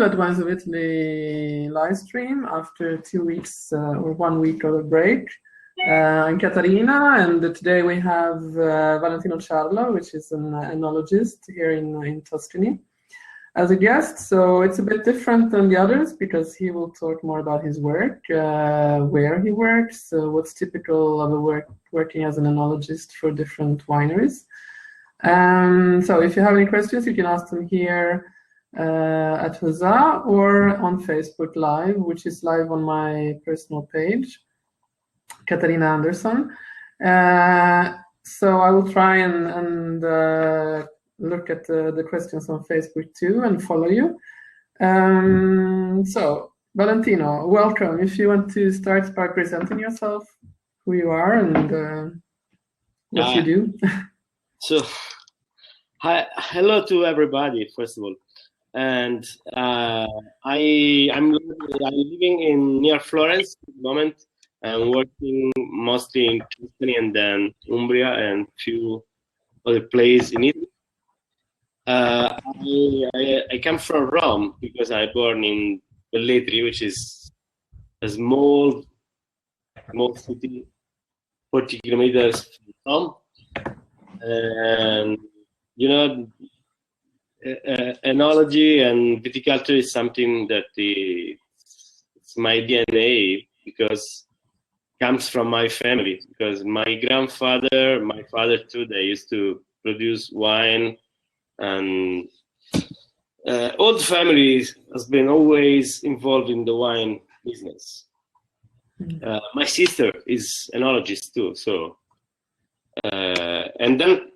live at Wines of Italy LiveStream after 2 weeks or 1 week of a break. I'm Caterina, and today we have Valentino Ciarla, which is an enologist here in Tuscany, as a guest. So it's a bit different than the others because he will talk more about his work, where he works, what's typical of a working as an enologist for different wineries. So if you have any questions, you can ask them here at Huzzah or on Facebook Live, which is live on my personal page, Katarina Andersson. So I will try and look at the questions on Facebook too and follow you. So Valentino, welcome. If you want to start by presenting yourself, who you are and what you do. So, hello to everybody, first of all. And I'm living near Florence at the moment. I'm working mostly in Tuscany and then Umbria and few other places in Italy. I come from Rome because I born in Velletri, which is a small city, 40 kilometers from Rome. And you know, enology and viticulture is something that it's my DNA because it comes from my family. Because my grandfather, my father too, they used to produce wine, and all the family has been always involved in the wine business. My sister is an enologist too, so. And then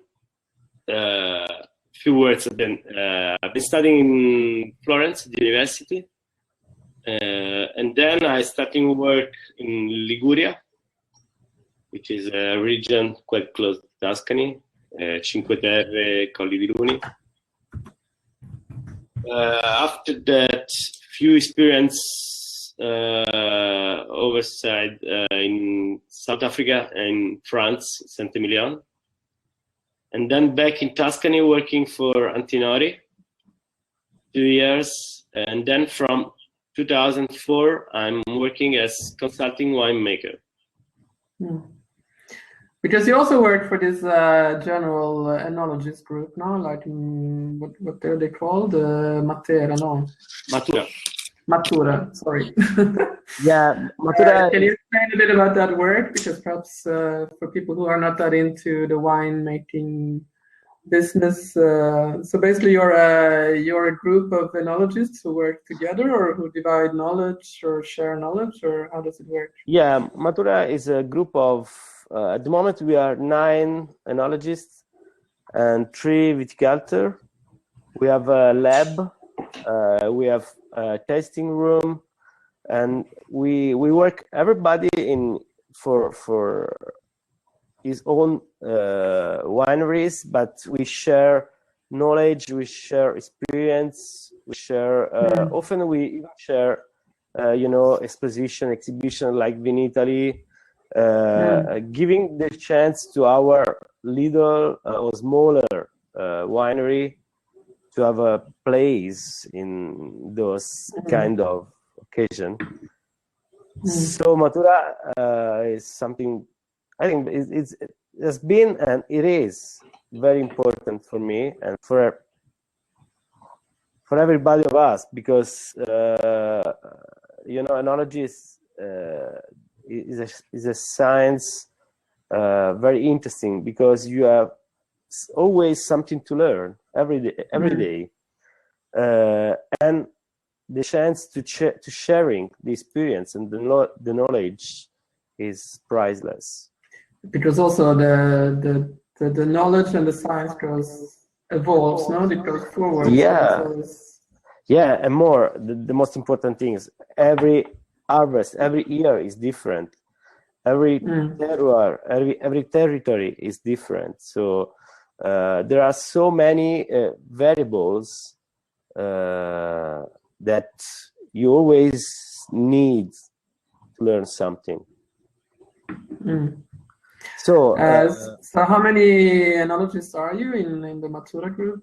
few words. I've been studying in Florence, the university, and then I started work in Liguria, which is a region quite close to Tuscany, Cinque Terre, Colli di Luni. After that, few experience overside in South Africa and France, Saint-Emilion. And then back in Tuscany working for Antinori, 2 years. And then from 2004, I'm working as consulting winemaker. Because you also work for this general enologist group, no? Like what are they called? Matera, no? Matura, sorry. Yeah, Matura. Can you explain a bit about that work? Because perhaps for people who are not that into the winemaking business, so basically you're a group of enologists who work together, or who divide knowledge or share knowledge, or how does it work? Yeah, Matura is a group of. At the moment, we are 9 enologists and 3 viticultors. We have a lab. We have a tasting room, and we work everybody for his own wineries, but we share knowledge, we share experience, we share often we even share exhibition like WinesOfItaly, giving the chance to our little or smaller winery to have a place in those kind of occasion. So Matura is something I think it has been and it is very important for me and for everybody of us, because enology is a science very interesting, because you have always something to learn every day, and the chance to sharing the experience and the knowledge is priceless. Because also the knowledge and the science evolves, no? It goes forward. Yeah, so yeah, and more. The most important thing is every harvest, every year is different. Every terroir, every territory is different. So there are so many variables that you always need to learn something. So how many enologists are you in the Matura group?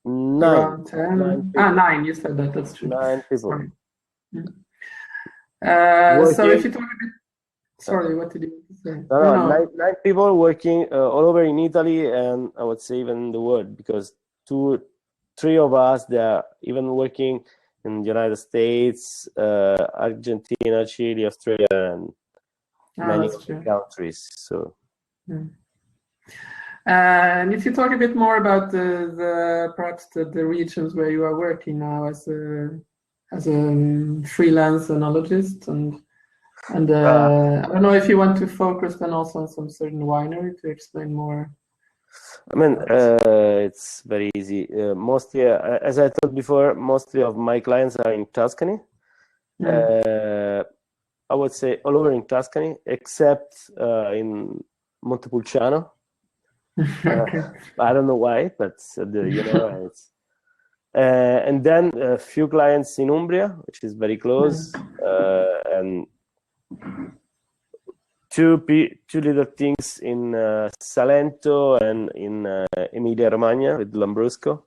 Nine. 10? Nine people. 9, you said that, that's true. 9 people. Sorry. So if you talk a bit, sorry, what did you say? No. 9 people working all over in Italy, and I would say even in the world, because 3 of us, they are even working in the United States, Argentina, Chile, Australia, and many other countries. So. And if you talk a bit more about perhaps the regions where you are working now as a freelance enologist, and I don't know if you want to focus then also on some certain winery to explain more. I mean, it's very easy. Mostly, as I told before, mostly of my clients are in Tuscany. I would say all over in Tuscany, except in Montepulciano. I don't know why, but it's. And then a few clients in Umbria, which is very close, and two little things in Salento and in Emilia Romagna with Lambrusco.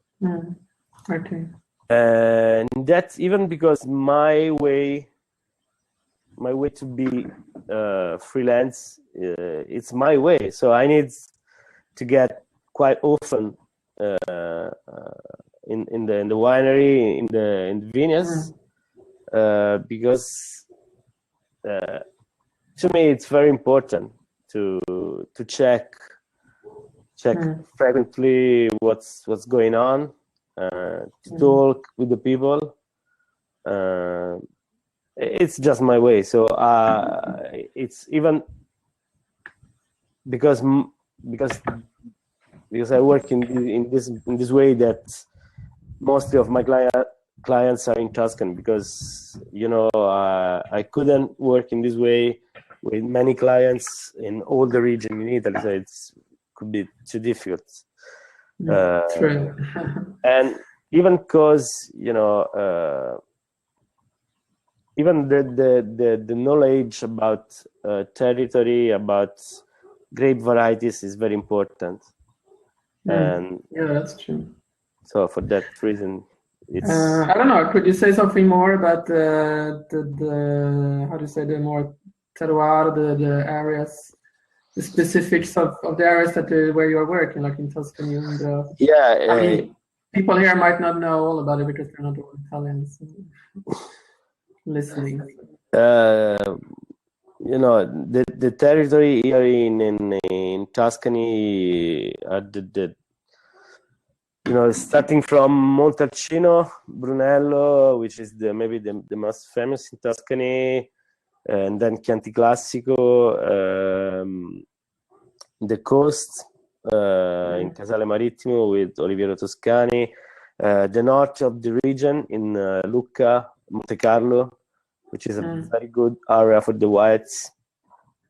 Okay. And that's even because my way to be freelance, it's my way. So I need to get quite often in the winery, in the vineyards, because to me it's very important to check frequently what's going on, to talk with the people. It's just my way. So it's even because I work in this way that mostly of my clients are in Tuscany, because I couldn't work in this way with many clients in all the region in Italy, so it could be too difficult. True. And even because even the knowledge about territory, about grape varieties is very important. And yeah, that's true. So for that reason, it's. I don't know. Could you say something more about the how do you say, the more terroir, the areas, the specifics of the areas where you are working, like in Tuscany and Yeah. I mean, people here might not know all about it because they're not all Italians listening. The territory here in Tuscany, starting from Montalcino, Brunello, which is maybe the most famous in Tuscany, and then Chianti Classico, the coast in Casale Marittimo with Oliviero Toscani, the north of the region in Lucca, Monte Carlo, which is a very good area for the whites.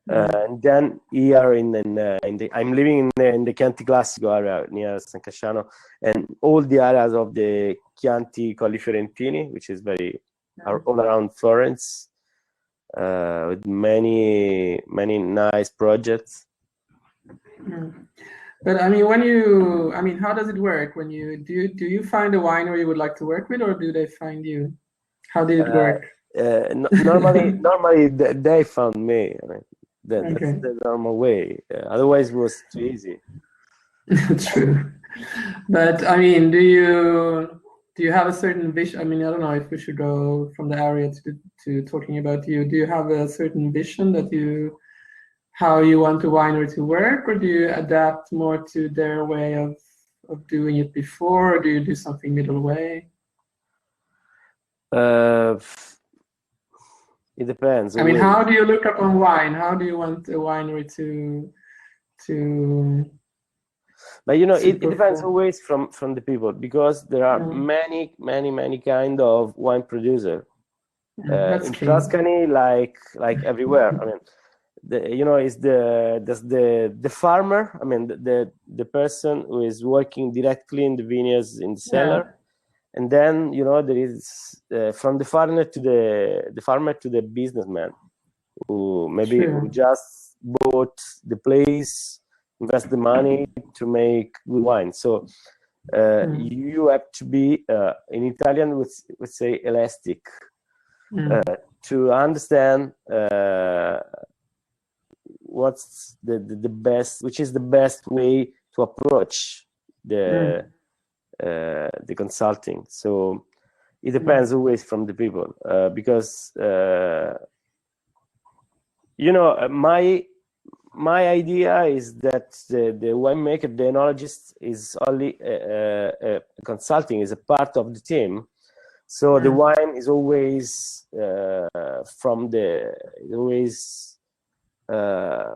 And then here I'm living in the Chianti Classico area near San Casciano, and all the areas of the Chianti Colli Fiorentini, which is are all around Florence, with many nice projects. But I mean, how does it work when do you find a winery you would like to work with, or do they find you? How did it work? Normally they found me. I mean, that's the normal way. Otherwise, it was too easy. True. But I mean, do you have a certain vision? I mean, I don't know if we should go from the area to talking about you. Do you have a certain vision that how you want the winery to work, or do you adapt more to their way of doing it before, or do you do something middle way? It depends. I mean, how do you look upon wine? How do you want a winery to? But it depends always from the people, because there are many kind of wine producer. In true. Tuscany, like everywhere. I mean, is the farmer. I mean, the person who is working directly in the vineyards, in the cellar. And then there is from the farmer to the businessman who maybe who just bought the place, invest the money to make good wine. So you have to be in Italian would say elastic to understand what's the best, which is the best way to approach the consulting. So it depends always from the people, because you know, my idea is that the winemaker, the enologist, is only consulting, is a part of the team. So the wine is always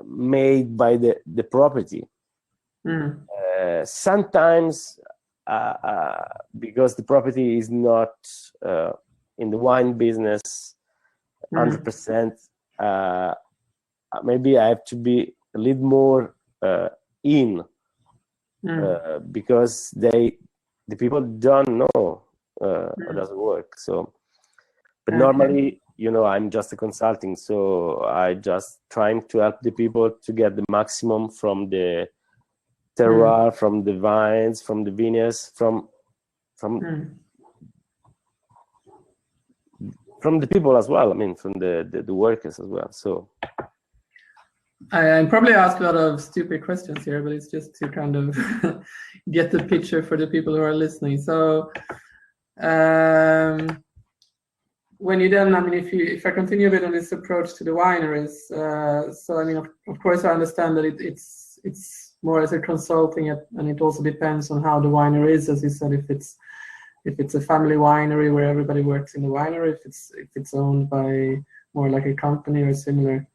made by the property. Sometimes because the property is not in the wine business 100%, maybe I have to be a little more because the people don't know how does it work. So, but normally, you know, I'm just a consulting, so I just trying to help the people to get the maximum from the terroir, from the vines, from the vineyards, from the people as well. I mean, from the workers as well. So I probably ask a lot of stupid questions here, but it's just to kind of get the picture for the people who are listening. So when you then, I mean, if I continue a bit on this approach to the wineries, so I mean, of course, I understand that it's more as a consulting, and it also depends on how the winery is, as you said. If it's a family winery where everybody works in the winery, if it's owned by more like a company or similar.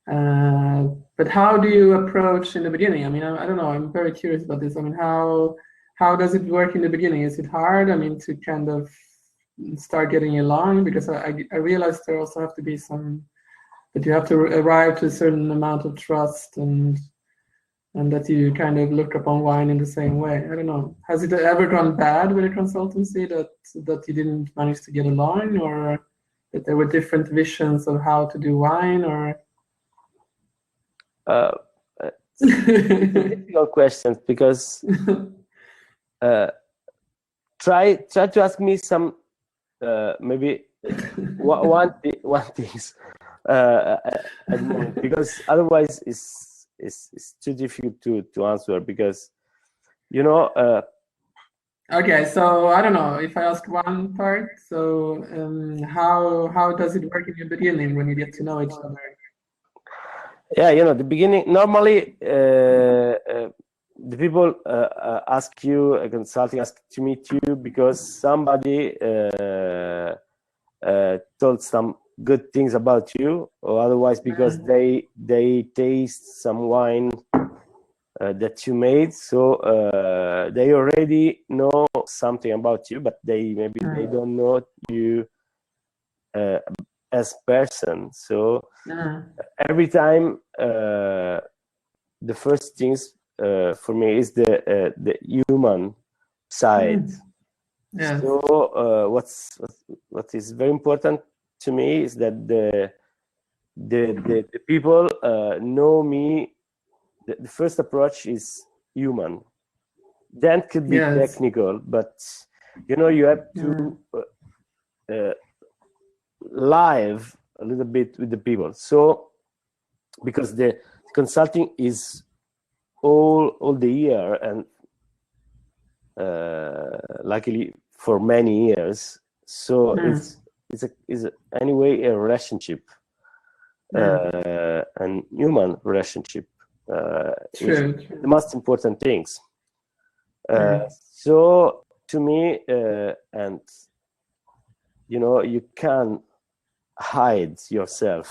But how do you approach in the beginning? I mean, I don't know. I'm very curious about this. I mean, how does it work in the beginning? Is it hard? I mean, to kind of start getting along, because I realized there also have to be that you have to arrive to a certain amount of trust and that you kind of look upon wine in the same way. I don't know. Has it ever gone bad with a consultancy that you didn't manage to get along, or that there were different visions of how to do wine, or? Difficult questions, because try to ask me some maybe one things at the moment, because otherwise it's too difficult to answer, because you know. Okay, so I don't know if I ask one part. So how does it work in the beginning when you get to know each other? Yeah, you know, the beginning, normally the people ask you, a consulting ask to meet you because somebody told some good things about you, or otherwise because they taste some wine that you made, so they already know something about you, but they don't know you as person. So every time the first things for me is the human side. So what is very important to me is that the people know me. The first approach is human, then could be technical, but you know, you have to live a little bit with the people. So because the consulting is all the year, and luckily for many years, so it's anyway a relationship, and human relationship. The most important things. So to me, and you know, you can hide yourself.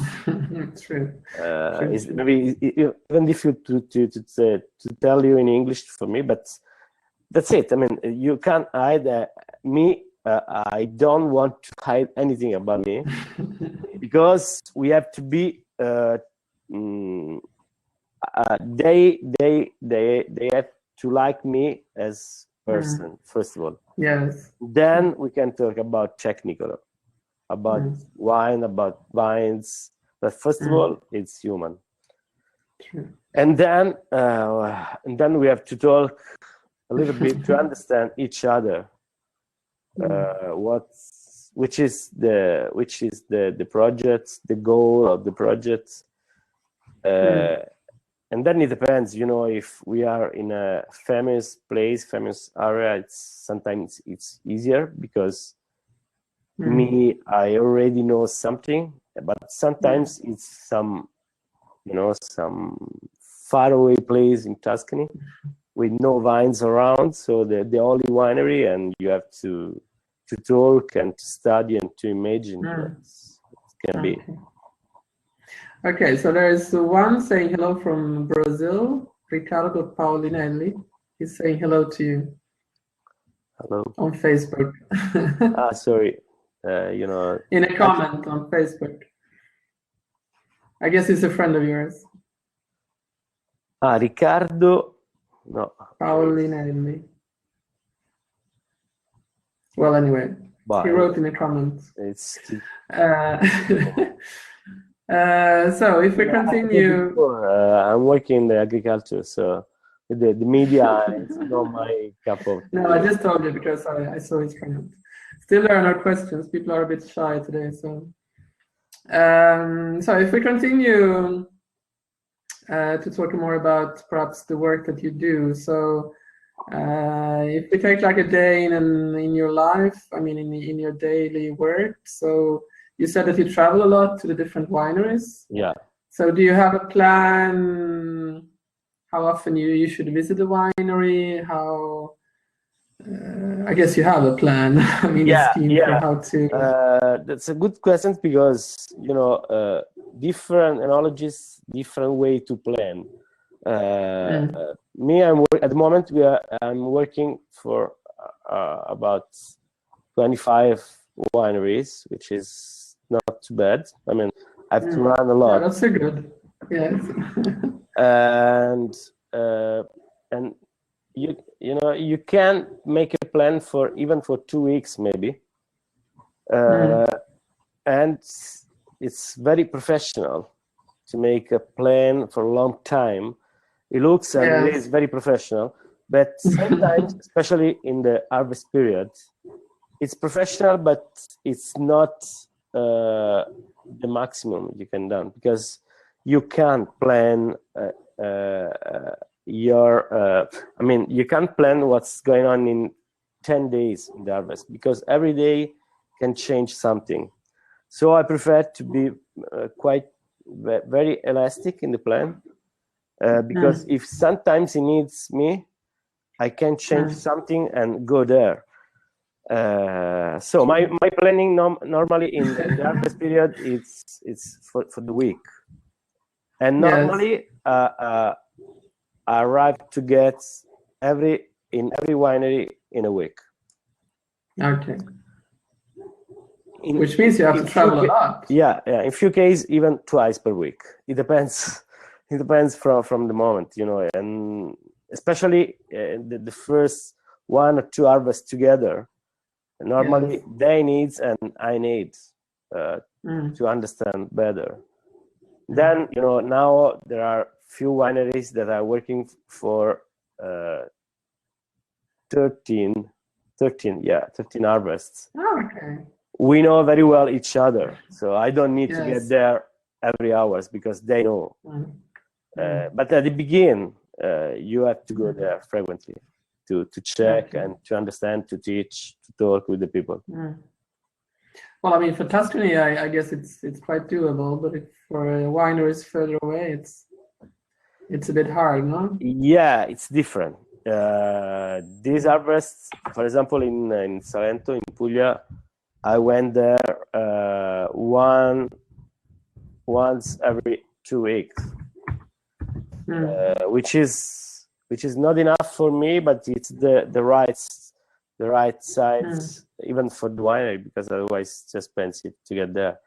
True. It's maybe even difficult to tell you in English for me, but that's it. I mean, you can't hide me. I don't want to hide anything about me because we have to be. They have to like me as person first of all. Yes. Then we can talk about technical, about wine, about vines. But first of all, it's human. True. And then we have to talk a little bit to understand each other. Which is the project, the goal of the project, and then it depends. If we are in a famous place, famous area, sometimes it's easier because I already know something, but sometimes it's some faraway place in Tuscany with no vines around, so the only winery, and you have to talk and to study and to imagine what it can be. Okay, so there is one saying hello from Brazil, Ricardo Paulinelli. He's saying hello to you. Hello. On Facebook. Sorry. In a comment on Facebook. I guess he's a friend of yours. Riccardo. No. Paulinelli. Well, anyway, he wrote in the comments. It's so if we continue, I'm working in the agriculture, so the media is not my cup of tea. No, I just told you because I saw his comment. Still, there are no questions. People are a bit shy today, so if we continue to talk more about perhaps the work that you do, so. If we take like a day in your life, I mean in your daily work, so you said that you travel a lot to the different wineries. Yeah. So do you have a plan how often you should visit the winery? How I guess you have a plan. I mean, a scheme for how to. That's a good question because different enologists, different way to plan. Me, at the moment I'm working for about 25 wineries, which is not too bad. I mean, I have to run a lot. Yeah, that's a good. Yes. and you can make a plan for even for 2 weeks maybe, and it's very professional to make a plan for a long time. It looks and it is very professional, but sometimes, especially in the harvest period, it's professional, but it's not the maximum you can do because you can't plan you can't plan what's going on in 10 days in the harvest because every day can change something. So I prefer to be quite very elastic in the plan. Because if sometimes he needs me, I can change something and go there. So my planning normally in the harvest period it's for the week, and normally I arrive to get every winery in a week. Okay. Which means you have to travel a lot. Yeah. In few cases even twice per week. It depends. It depends from the moment, and especially the first 1 or 2 harvests together. Normally, they need and I need to understand better. Then, now there are few wineries that are working for 13 harvests. Oh, okay. We know very well each other, so I don't need to get there every hours because they know. But at the beginning, you have to go there frequently to check and to understand, to teach, to talk with the people. Well, I mean, for Tuscany, I guess it's quite doable, but for wineries further away, it's a bit hard, no? Yeah, it's different. These harvests, for example, in Salento, in Puglia, I went there once every 2 weeks. Which is not enough for me, but it's the right size even for the winery because otherwise it's expensive to get there.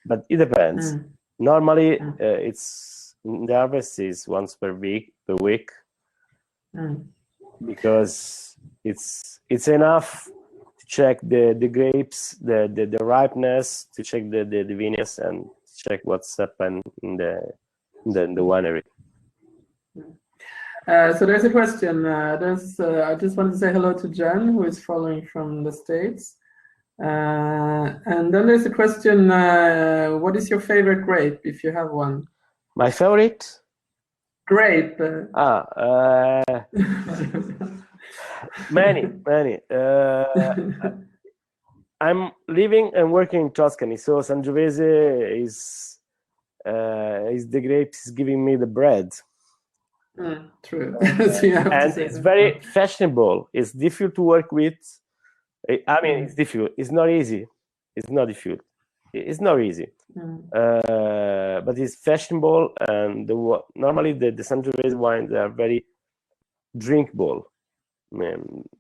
But it depends. Normally, it's the harvest is once per week because it's enough to check the grapes, the ripeness, to check the vineyards and check what's happened in the winery. So there's a question. I just wanted to say hello to Jen, who is following from the States. And then there's a question, what is your favorite grape, if you have one? My favorite? Grape. Many. I'm living and working in Tuscany, so Sangiovese is the grapes giving me the bread. True. So and it's very fashionable. It's difficult to work with. I mean, it's difficult. It's not easy. It's not difficult. It's not easy. But it's fashionable, and normally the Sangiovese wines are very drinkable.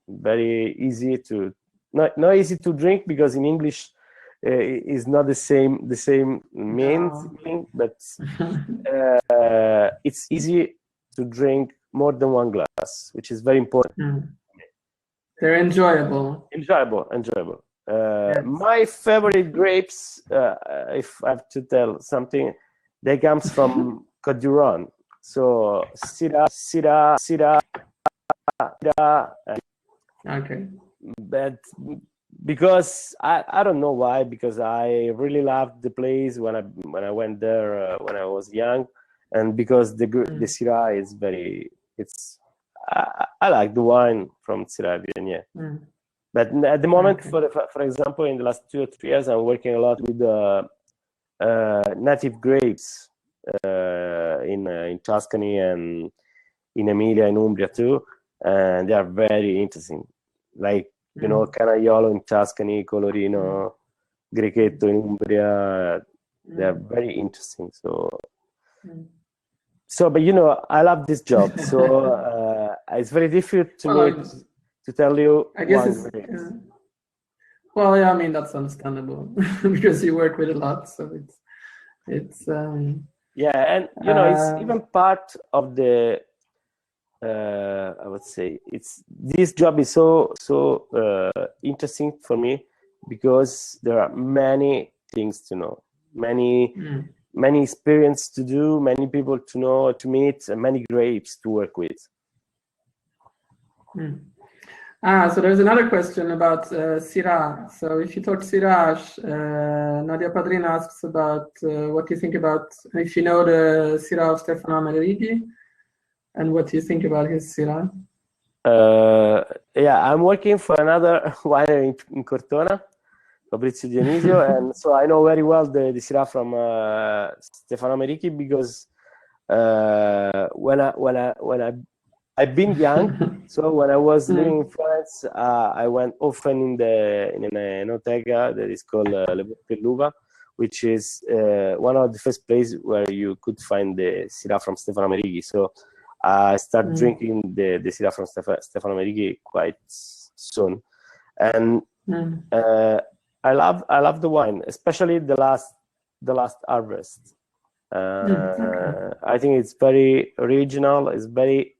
Very easy to not easy to drink, because in English is not the same meaning, but it's easy to drink more than one glass, which is very important. They're enjoyable. Enjoyable. Yes. My favorite grapes, if I have to tell something, they comes from Côte d'Ivoire. So Syrah. Okay. But because I don't know why, because I really loved the place when I went there when I was young, and because the Syrah is very, I like the wine from Syrah, yeah. But at the moment, for example, in the last 2 or 3 years, I'm working a lot with native grapes in Tuscany and in Emilia and Umbria too, and they are very interesting. Like, you know, Canaiolo in Tuscany, Colorino, Grechetto in Umbria, they are very interesting. So, but you know, I love this job, so it's very difficult to me to tell you. I guess well, yeah, I mean, that's understandable because you work with a lot, so it's yeah, and you know, it's even part of the I would say this job is so interesting for me, because there are many things to know, many experience to do, many people to know, to meet, and many grapes to work with. So there's another question about Syrah. So if you talk Syrah, Nadia Padrina asks about what you think about, if you know the Syrah of Stefano Amerighi, and what do you think about his Syrah? Yeah, I'm working for another winery in Cortona, Fabrizio Dionisio, and so I know very well the Syrah from Stefano Amerighi, because when I've been young, so when I was living in France, I went often in an enoteca that is called Le Pelluva, which is one of the first places where you could find the Syrah from Stefano Amerighi. So I started drinking the Syrah from Stefano Amerighi quite soon, and I love the wine, especially the last harvest. I think it's very original. It's very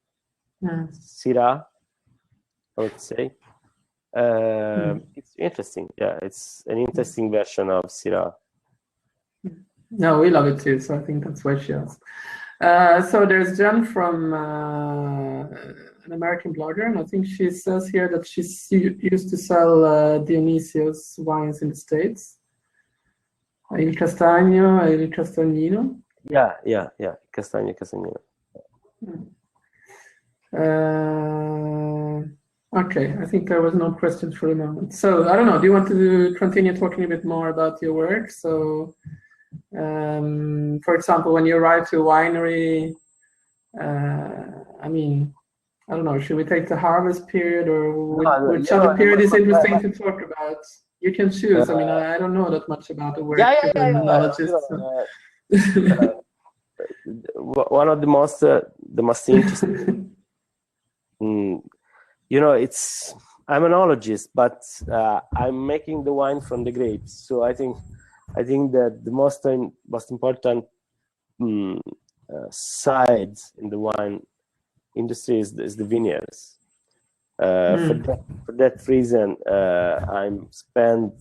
Syrah, I would say. It's interesting. Yeah, it's an interesting version of Syrah. No, we love it too, so I think that's why she asked. So there's Jen from an American blogger, and I think she says here that she used to sell Dionisio's wines in the States. Il Castagno, Il Castagnino. Yeah, Castagno, Castagnino. Okay, I think there was no questions for the moment. So I don't know, do you want to continue talking a bit more about your work? So, for example, when you arrive to a winery, I mean, I don't know, should we take the harvest period, or which other period is interesting to talk about? You can choose. I mean, I don't know that much about the work of an enologist. One of the most interesting. You know, I'm an enologist, but I'm making the wine from the grapes. So I think that the most important side in the wine industry is the vineyards. For that reason, I'm spend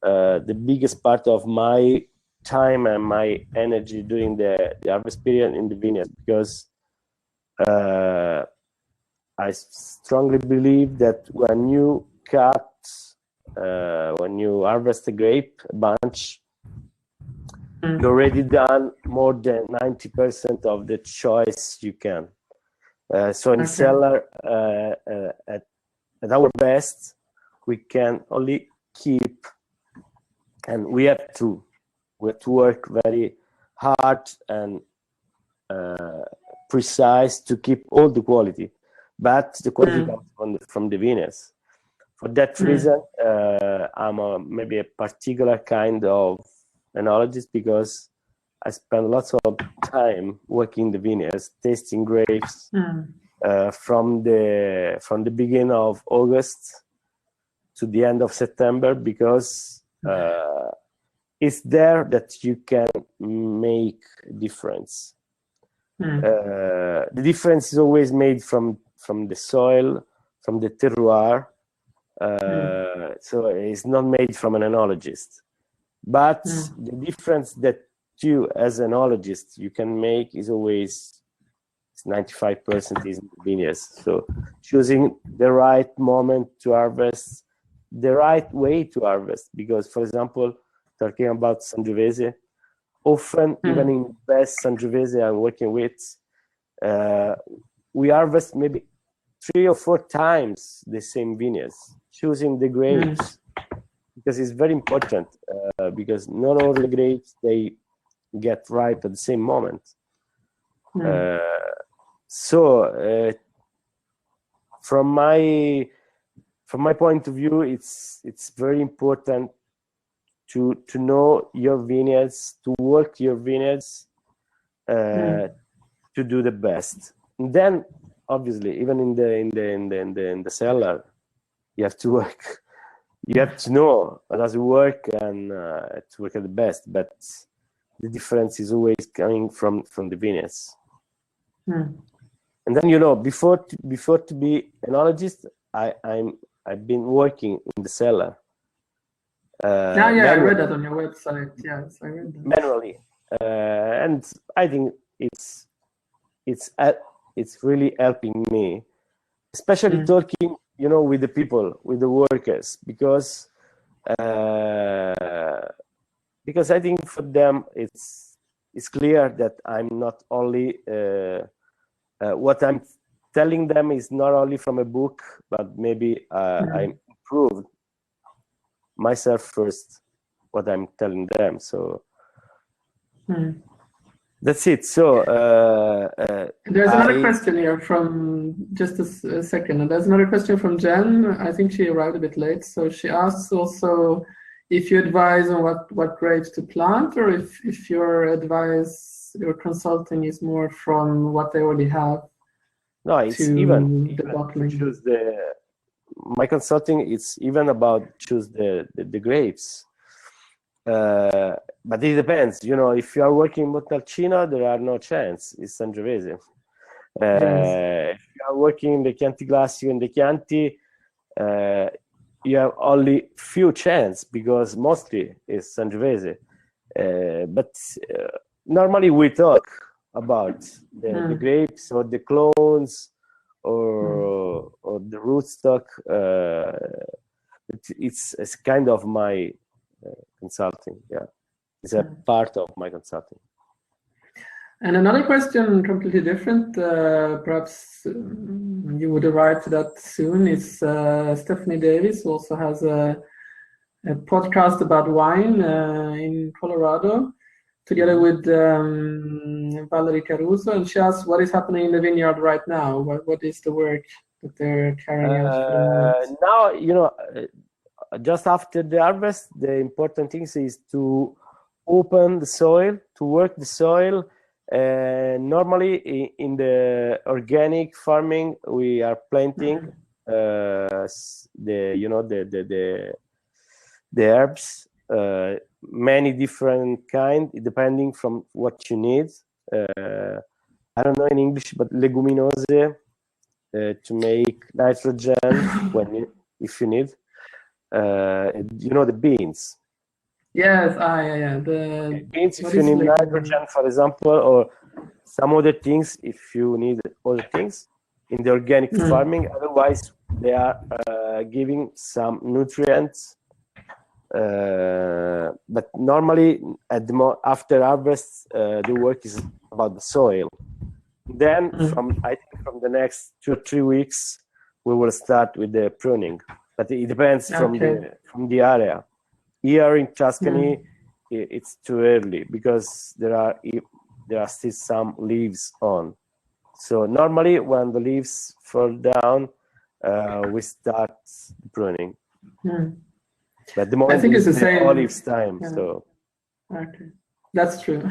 the biggest part of my time and my energy during the harvest period in the vineyard, because I strongly believe that when you when you harvest a grape bunch, you already done more than 90% of the choice you can. So in cellar, at our best, we can only keep, and we have to work very hard and precise to keep all the quality, but the quality comes from the vineyards. For that reason, I'm maybe a particular kind of enologist, because I spend lots of time working the vineyards, tasting grapes from the beginning of August to the end of September, because it's there that you can make a difference. The difference is always made from the soil, from the terroir. So it's not made from an enologist, but the difference that you as an enologist you can make is always 95% is in the vineyards. So choosing the right moment to harvest, the right way to harvest, because for example, talking about Sangiovese, often even in the best Sangiovese I'm working with, we harvest maybe 3 or 4 times the same vineyards, choosing the grapes, because it's very important, because not all the grapes they get ripe at the same moment. So from my point of view, it's very important to know your vineyards, to work your vineyards, to do the best. And then obviously, even in the cellar, you have to work. You have to know how does it work and to work at the best. But the difference is always coming from the vineyards. And then before to be an enologist, I've been working in the cellar. I read that on your website. Yes, I read that. Manually, and I think it's really helping me, especially talking, with the people, with the workers, because I think for them it's clear that I'm not only what I'm telling them is not only from a book, but maybe I improved myself first what I'm telling them. So that's it. So there's another question here from just a second. And there's another question from Jen. I think she arrived a bit late. So she asks also if you advise on what grapes to plant, or if your advice, your consulting is more from what they already have. No, it's even choose my consulting. It's even about choose the grapes. But it depends, if you are working in Montalcino, there are no chance. It's Sangiovese. If you are working in the Chianti Classico and the Chianti, you have only few chance, because mostly it's Sangiovese. But normally we talk about the grapes or the clones or the rootstock. It's kind of my consulting. It's a part of my consulting. And another question, completely different, perhaps you would arrive to that soon, is Stephanie Davis also has a podcast about wine in Colorado, together with Valerie Caruso, and she asks what is happening in the vineyard right now. What is the work that they're carrying out for the moment? Now, just after the harvest, the important thing is to open the soil, to work the soil. Normally, in the organic farming, we are planting the herbs, many different kind, depending from what you need. I don't know in English, but leguminose to make nitrogen if you need. The beans. Yes, yeah. The beans, if you need nitrogen, for example, or some other things if you need other things in the organic farming. Otherwise, they are giving some nutrients. But normally, after harvest, the work is about the soil. Then, I think from the next 2 or 3 weeks, we will start with the pruning. But it depends from the area. Here in Tuscany, it's too early because there are still some leaves on. So normally, when the leaves fall down, we start pruning. But the moment I think it's the same. Olives time, so. Okay, that's true.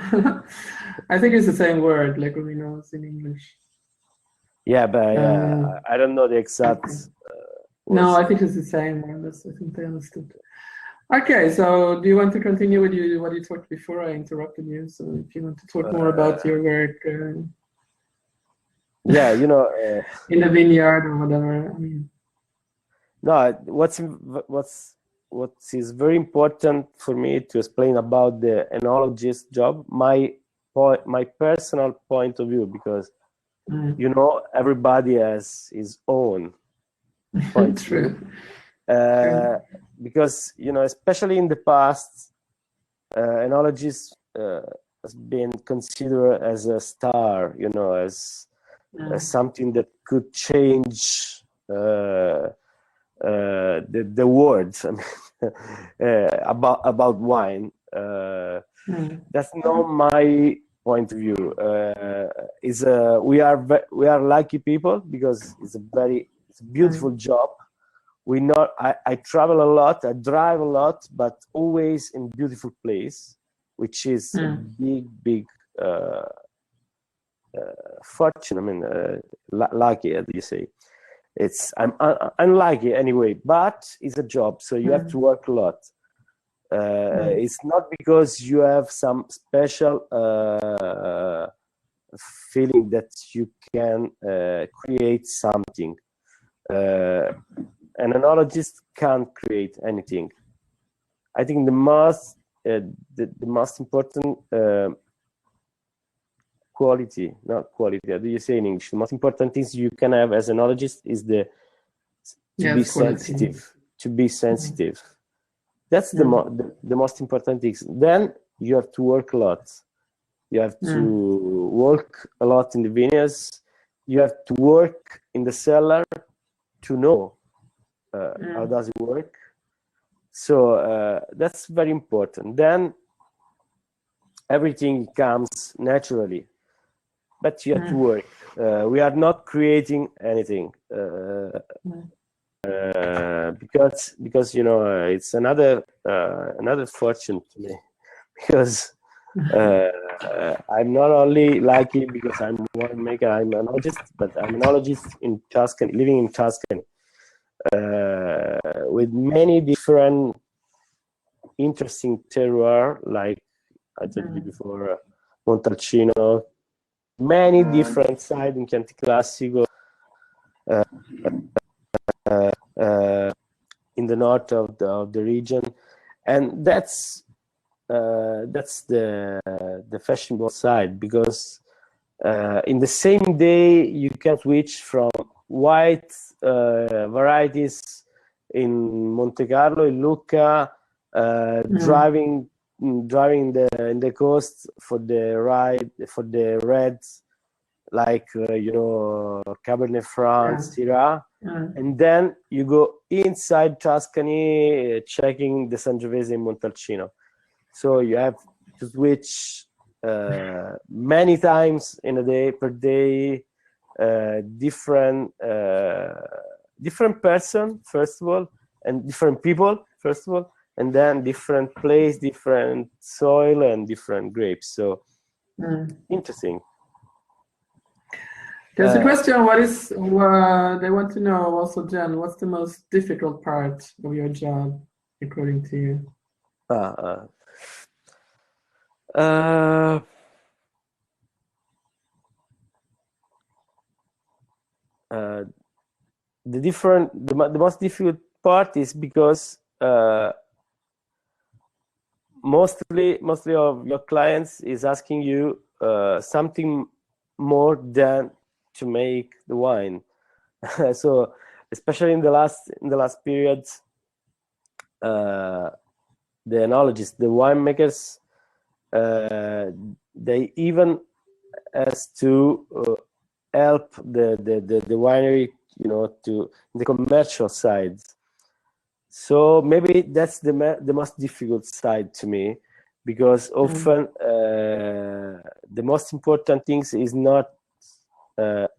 I think it's the same word, like oenologist in English. Yeah, but I don't know the exact. No, I think it's the same word. I think I understood. Okay, so do you want to continue with what you talked before? I interrupted you. So if you want to talk more about your work, yeah, you know, in the vineyard or whatever. I mean, no, what is very important for me to explain about the enologist job, my personal point of view, because you know everybody has his own point of view. Because you know, especially in the past, enologist has been considered as a star, you know, as something that could change the words. I mean, about wine. That's not my point of view. We are lucky people because it's a beautiful job. I travel a lot, I drive a lot, but always in beautiful place, which is a big fortune. I mean, lucky, as you say. I'm unlucky anyway, but it's a job, so you have to work a lot. It's not because you have some special feeling that you can create something. An enologist can't create anything. I think the most important quality, not quality, how do you say in English? The most important things you can have as an enologist is to be sensitive. To be sensitive. That's the most important thing. Then you have to work a lot. You have to work a lot in the vineyards. You have to work in the cellar to know how does it work. So that's very important. Then everything comes naturally, but you have to work. We are not creating anything because you know it's another fortune to me, because I'm not only lucky because I'm a winemaker, I'm an enologist, but I'm an enologist in Tuscany, living in Tuscany, with many different interesting terroir, like I told you before, Montalcino, many different sides in Chianti Classico, in the north of the region, and that's the fashionable side, because in the same day you can switch from white varieties in Monte Carlo, in Lucca, driving in the coast for the reds, like you know, Cabernet Franc, Syrah, and then you go inside Tuscany, checking the Sangiovese in Montalcino. So you have to switch many times in a day, per day, different person first of all, and different people first of all, and then different place, different soil, and different grapes. So interesting. There's a question. They want to know also, Jen, what's the most difficult part of your job, according to you? The most difficult part is because mostly of your clients is asking you something more than to make the wine. So especially in the last period, the enologists, the winemakers, they even has to help the winery, to the commercial side. So maybe that's the most difficult side to me, because often the most important things is not to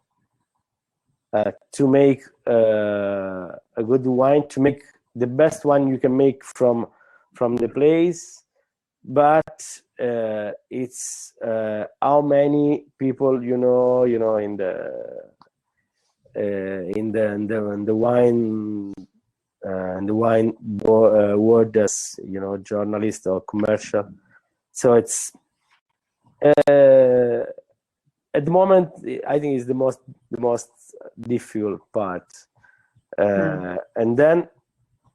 make a good wine, to make the best wine you can make from the place, but it's how many people in the wine world, as journalist or commercial. So it's at the moment, I think is the most difficult part, and then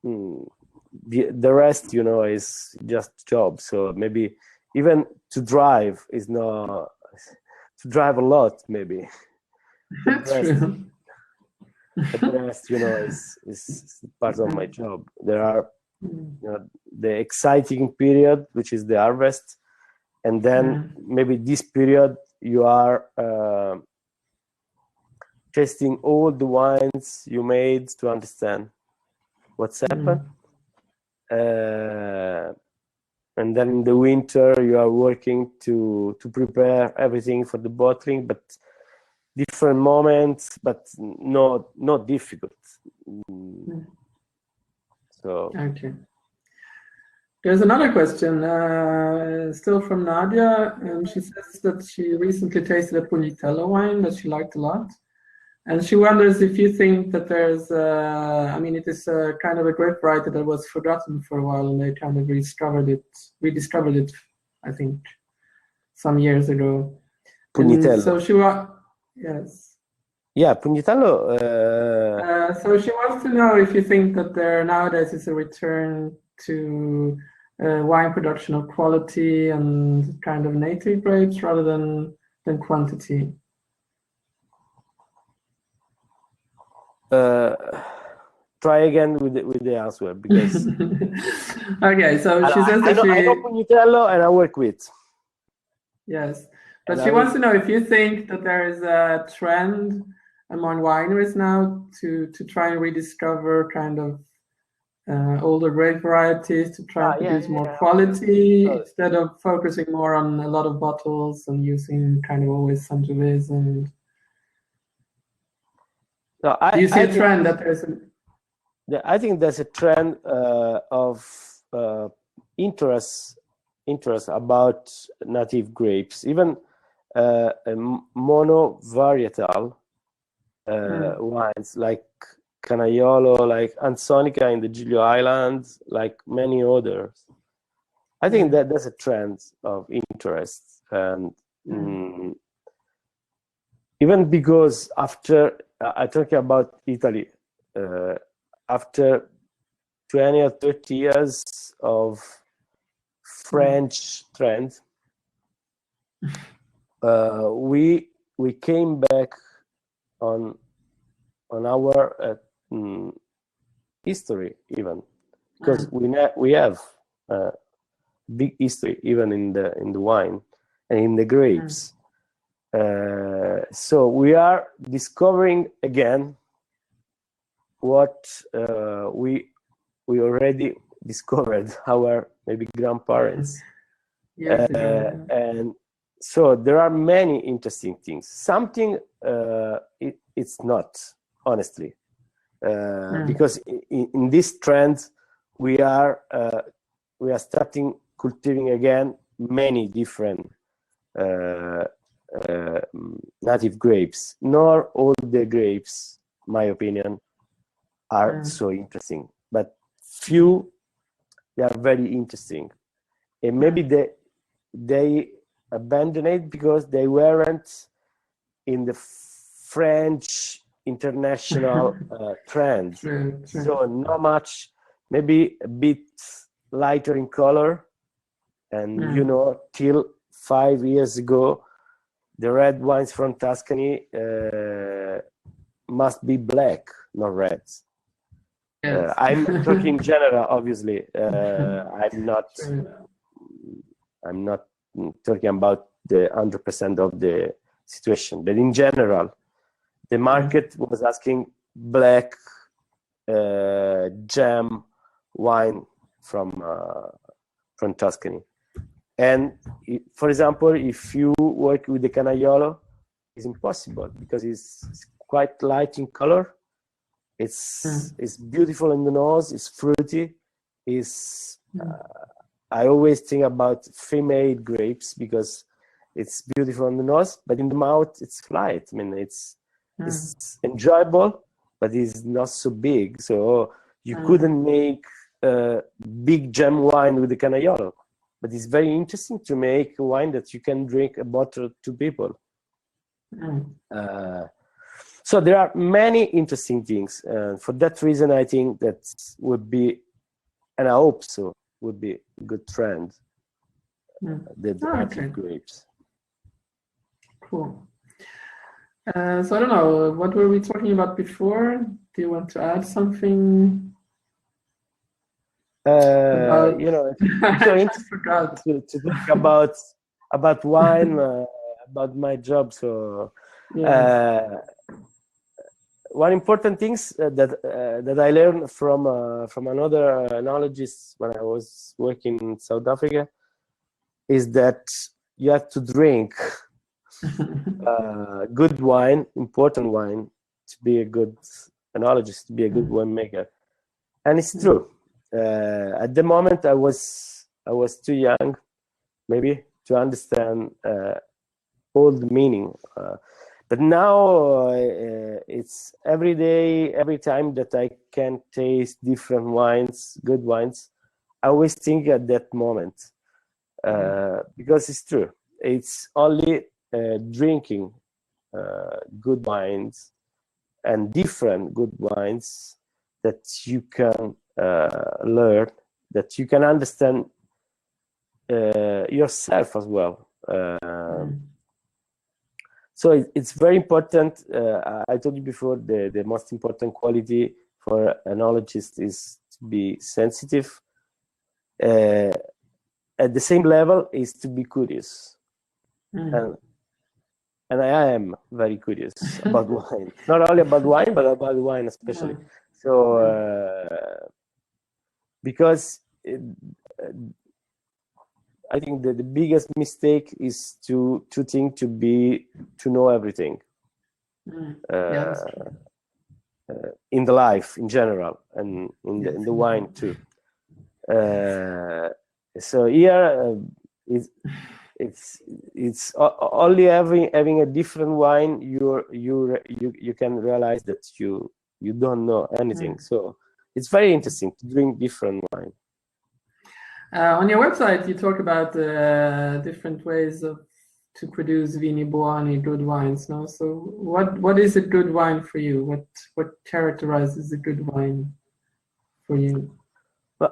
the rest, is just job. So maybe even to drive is not to drive a lot. Maybe That's true. the rest, is part of my job. There are the exciting period, which is the harvest, and then maybe this period you are tasting all the wines you made to understand what's happened. And then in the winter you are working to prepare everything for the bottling, but different moments, but not difficult. So okay. There's another question, still from Nadia, and she says that she recently tasted a Pugnitello wine that she liked a lot, and she wonders if you think that there's, it is a kind of a grape variety that was forgotten for a while, and they kind of rediscovered it, I think, some years ago. Pugnitello. So she yes. Yeah, Pugnitello. So she wants to know if you think that there nowadays is a return to wine production of quality and kind of native grapes rather than quantity. Try again with the answer, because okay. So she says that I know Pugnitello and I work with. Yes, but she wants to know if you think that there is a trend among wineries now to try and rediscover kind of older grape varieties, to try and produce more quality instead of focusing more on a lot of bottles and using kind of always Sangiovese. And do you see a trend that there's I think there's a trend of interest about native grapes, even mono-varietal wines like Canaiolo, like Ansonica in the Giglio Islands, like many others. I think that there's a trend of interest, and even because after I talk about Italy, after 20 or 30 years of French trend, we came back on our history, even because we have big history even in the wine and in the grapes. So we are discovering again what we already discovered, our maybe grandparents. And so there are many interesting things. Something it's not, honestly, because in this trend we are starting cultivating again many different native grapes. Nor all the grapes, my opinion, are so interesting, but few, they are very interesting, and maybe they abandoned it because they weren't in the French international trend. So not much, maybe a bit lighter in color, and till 5 years ago the red wines from Tuscany must be black, not red. Yes. I'm talking in general, obviously. I'm not talking about the 100% of the situation, but in general, the market was asking black gem wine from Tuscany. And for example, if you work with the Canaiolo, it's impossible because it's quite light in color. It's beautiful in the nose. It's fruity. I always think about female grapes because it's beautiful on the nose, but in the mouth it's light. I mean, it's enjoyable, but it's not so big. So you couldn't make big gem wine with the Canaiolo. But it's very interesting to make a wine that you can drink a bottle to people. So there are many interesting things. For that reason, I think that would be, and I hope so, would be a good trend. The native grapes. Cool. So I don't know, what were we talking about before? Do you want to add something? You know, it's so interesting to talk about wine, about my job. So one important things that I learned from another enologist when I was working in South Africa is that you have to drink good wine, important wine, to be a good enologist, to be a good winemaker, and it's true. At the moment, I was too young, maybe, to understand all the meaning. But now it's every day, every time that I can taste different wines, good wines, I always think at that moment because it's true. It's only drinking good wines and different good wines that you can learn, that you can understand yourself as well. So it's very important. I told you before, the most important quality for an enologist is to be sensitive. At the same level is to be curious. And I am very curious about wine. Not only about wine, but about wine especially. So because I think that the biggest mistake is to think to know everything in the life in general and in the wine too. So here it's only having a different wine you can realize that you don't know anything. So it's very interesting to drink different wine. On your website, you talk about different ways to produce vini buoni, good wines. No, so what is a good wine for you? What characterizes a good wine for you?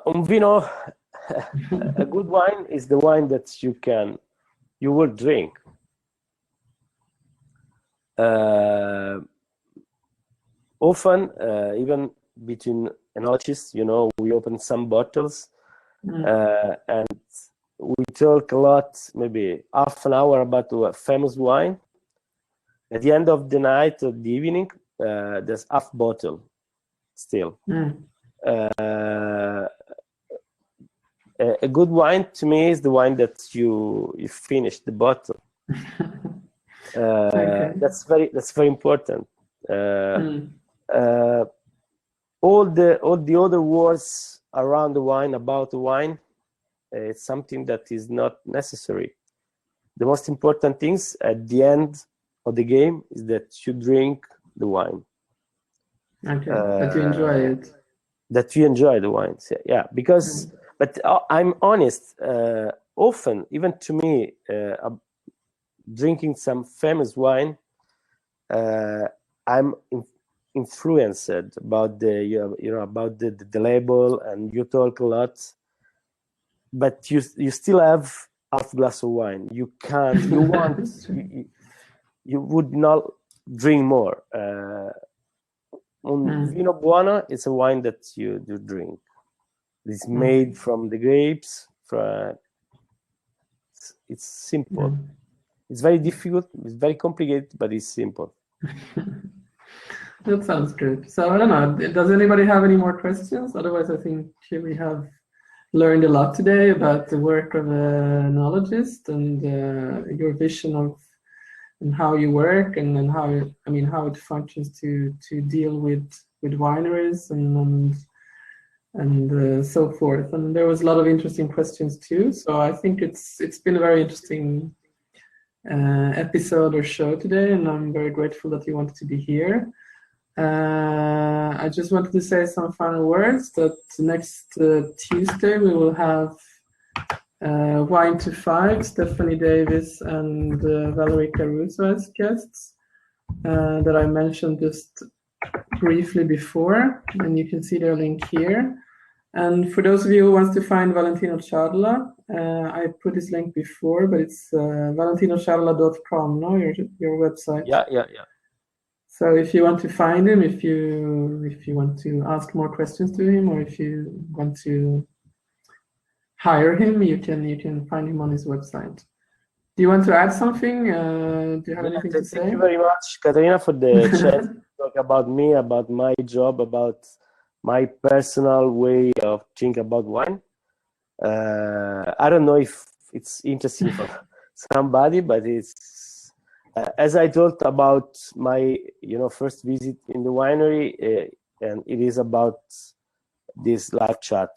Un vino, a good wine is the wine that you will drink. Often, even between enologists, we open some bottles. And we talk a lot, maybe half an hour about a famous wine. At the end of the night or the evening, there's half bottle still. A good wine to me is the wine that you finish the bottle. That's very important. All the other words around the wine, about the wine, it's something that is not necessary. The most important things at the end of the game is that you drink the wine. That you enjoy it. That you enjoy the wine. Yeah, because, but I'm honest, often, even to me, drinking some famous wine, I'm influenced about about the label, and you talk a lot, but you still have half glass of wine. You can't. You want you would not drink more. Vino Buono is a wine that you do drink. It's made from the grapes. It's simple. It's very difficult. It's very complicated, but it's simple. That sounds good. So I don't know. Does anybody have any more questions? Otherwise, I think we have learned a lot today about the work of an enologist and your vision of and how you work and how it functions to deal with wineries and so forth. And there was a lot of interesting questions too. So I think it's been a very interesting episode or show today, and I'm very grateful that you wanted to be here. I just wanted to say some final words that next Tuesday we will have Wine to Five, Stephanie Davis and Valerie Caruso as guests that I mentioned just briefly before, and you can see their link here. And for those of you who wants to find Valentino Ciarla, I put his link before, but it's valentinociarla.com, no, your website. Yeah. So if you want to find him, if you want to ask more questions to him, or if you want to hire him, you can find him on his website. Do you want to add something? Do you have anything to say? Thank you very much, Caterina, for the chance to talk about me, about my job, about my personal way of thinking about wine. I don't know if it's interesting for somebody, but it's as I told about my first visit in the winery, and it is about this live chat.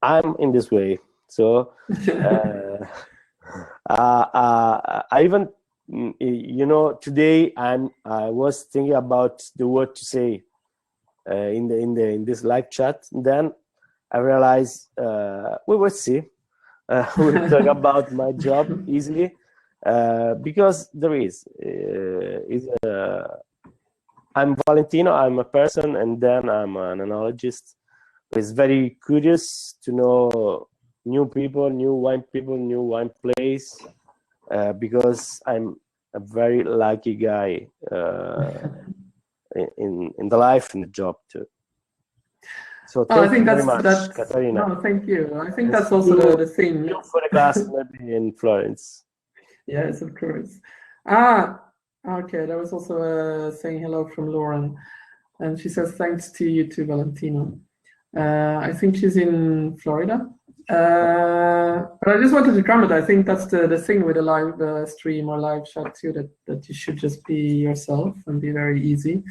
I'm in this way, so I even today I was thinking about the word to say in this live chat. Then I realized we will see. We'll talk about my job easily because there is I'm Valentino. I'm a person, and then I'm an enologist. It's very curious to know new people, new wine place, because I'm a very lucky guy in the life and the job too. So thank you very much, Caterina. No, thank you. I think that's also the thing. For the class maybe in Florence. Yes, of course. Okay. There was also saying hello from Lauren, and she says thanks to you too, Valentino. I think she's in Florida. But I just wanted to comment. I think that's the thing with a live stream or live chat too, that you should just be yourself and be very easy.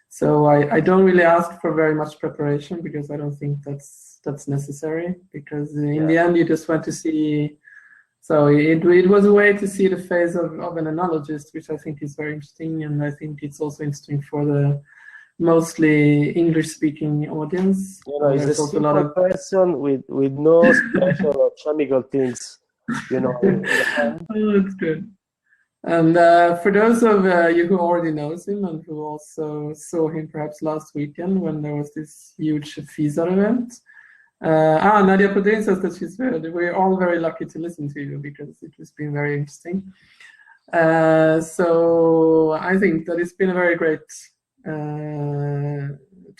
So I don't really ask for very much preparation, because I don't think that's necessary, because in the end you just want to see. So it was a way to see the face of an enologist, which I think is very interesting, and I think it's also interesting for the mostly English-speaking audience. He's a simple person with no special or chemical things, Oh, that's good. And for those of you who already knows him and who also saw him perhaps last weekend when there was this huge FISA event, Nadia Podin says that we're all very lucky to listen to you, because it has been very interesting. So I think that it's been a very great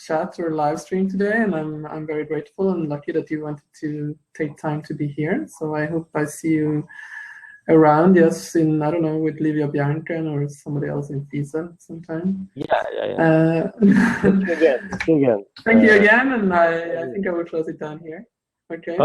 chat or live stream today, and I'm very grateful and lucky that you wanted to take time to be here. So I hope I see you around, yes, in, I don't know, with Livia Bianca or somebody else in FISA sometime. Yeah. Thank you again. Thank you again, and I think I will close it down here. Okay.